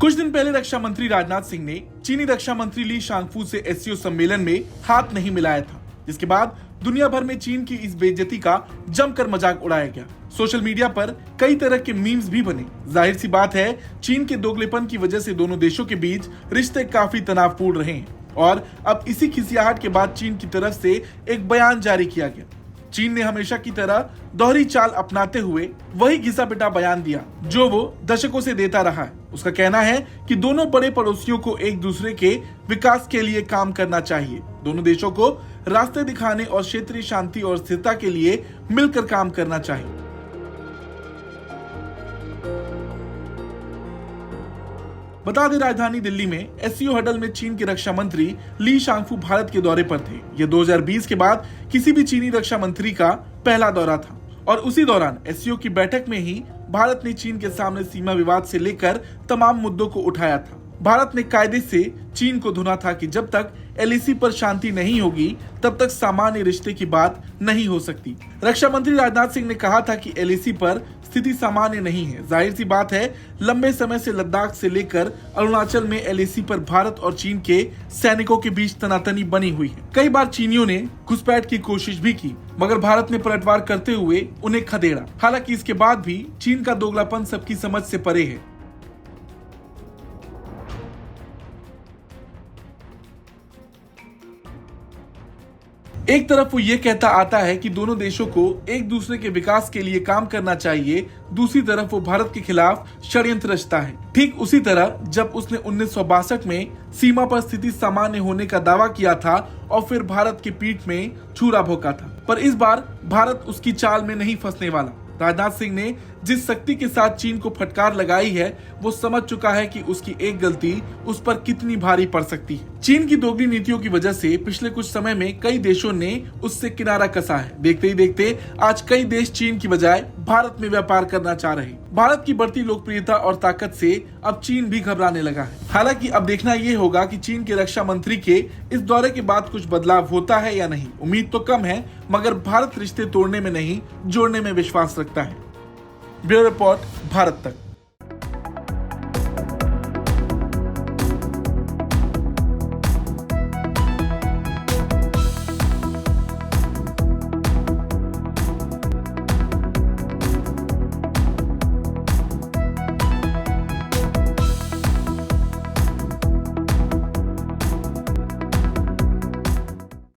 कुछ दिन पहले रक्षा मंत्री राजनाथ सिंह ने चीनी रक्षा मंत्री ली शांगफू से एससीओ सम्मेलन में हाथ नहीं मिलाया था, जिसके बाद दुनिया भर में चीन की इस बेइज्जती का जमकर मजाक उड़ाया गया। सोशल मीडिया पर कई तरह के मीम्स भी बने। जाहिर सी बात है, चीन के दोगलेपन की वजह से दोनों देशों के बीच रिश्ते काफी तनावपूर्ण रहे हैं और अब इसी खिसियाहट के बाद चीन की तरफ से एक बयान जारी किया गया। चीन ने हमेशा की तरह दोहरी चाल अपनाते हुए वही घिसा पिटा बयान दिया जो वो दशकों से देता रहा है। उसका कहना है कि दोनों बड़े पड़ोसियों को एक दूसरे के विकास के लिए काम करना चाहिए। दोनों देशों को रास्ते दिखाने और क्षेत्रीय शांति और स्थिरता के लिए मिलकर काम करना चाहिए। बता दें, राजधानी दिल्ली में एससीओ हडल में चीन के रक्षा मंत्री ली शांगफू भारत के दौरे पर थे। यह 2020 के बाद किसी भी चीनी रक्षा मंत्री का पहला दौरा था और उसी दौरान एससीओ की बैठक में ही भारत ने चीन के सामने सीमा विवाद से लेकर तमाम मुद्दों को उठाया था। भारत ने कायदे से चीन को धुना था कि जब तक एलएसी पर शांति नहीं होगी तब तक सामान्य रिश्ते की बात नहीं हो सकती। रक्षा मंत्री राजनाथ सिंह ने कहा था कि एलएसी पर स्थिति सामान्य नहीं है। जाहिर सी बात है, लंबे समय से लद्दाख से लेकर अरुणाचल में एलएसी पर भारत और चीन के सैनिकों के बीच तनातनी बनी हुई है। कई बार चीनियों ने घुसपैठ की कोशिश भी की, मगर भारत ने पलटवार करते हुए उन्हें खदेड़ा। हालांकि इसके बाद भी चीन का दोगलापन सबकी समझ से परे है। एक तरफ वो ये कहता आता है कि दोनों देशों को एक दूसरे के विकास के लिए काम करना चाहिए, दूसरी तरफ वो भारत के खिलाफ षड्यंत्र रचता है। ठीक उसी तरह जब उसने 1962 में सीमा पर स्थिति सामान्य होने का दावा किया था और फिर भारत की पीठ में छुरा भोंका था, पर इस बार भारत उसकी चाल में नहीं फंसने वाला। राजनाथ सिंह ने जिस शक्ति के साथ चीन को फटकार लगाई है, वो समझ चुका है कि उसकी एक गलती उस पर कितनी भारी पड़ सकती है। चीन की दोगली नीतियों की वजह से पिछले कुछ समय में कई देशों ने उससे किनारा कसा है। देखते ही देखते आज कई देश चीन की बजाय भारत में व्यापार करना चाह रहे हैं। भारत की बढ़ती लोकप्रियता और ताकत से अब चीन भी घबराने लगा है। हालांकि अब देखना ये होगा कि चीन के रक्षा मंत्री के इस दौरे के बाद कुछ बदलाव होता है या नहीं। उम्मीद तो कम है, मगर भारत रिश्ते तोड़ने में नहीं, जोड़ने में विश्वास रखता है। ब्यूरो रिपोर्ट, भारत तक।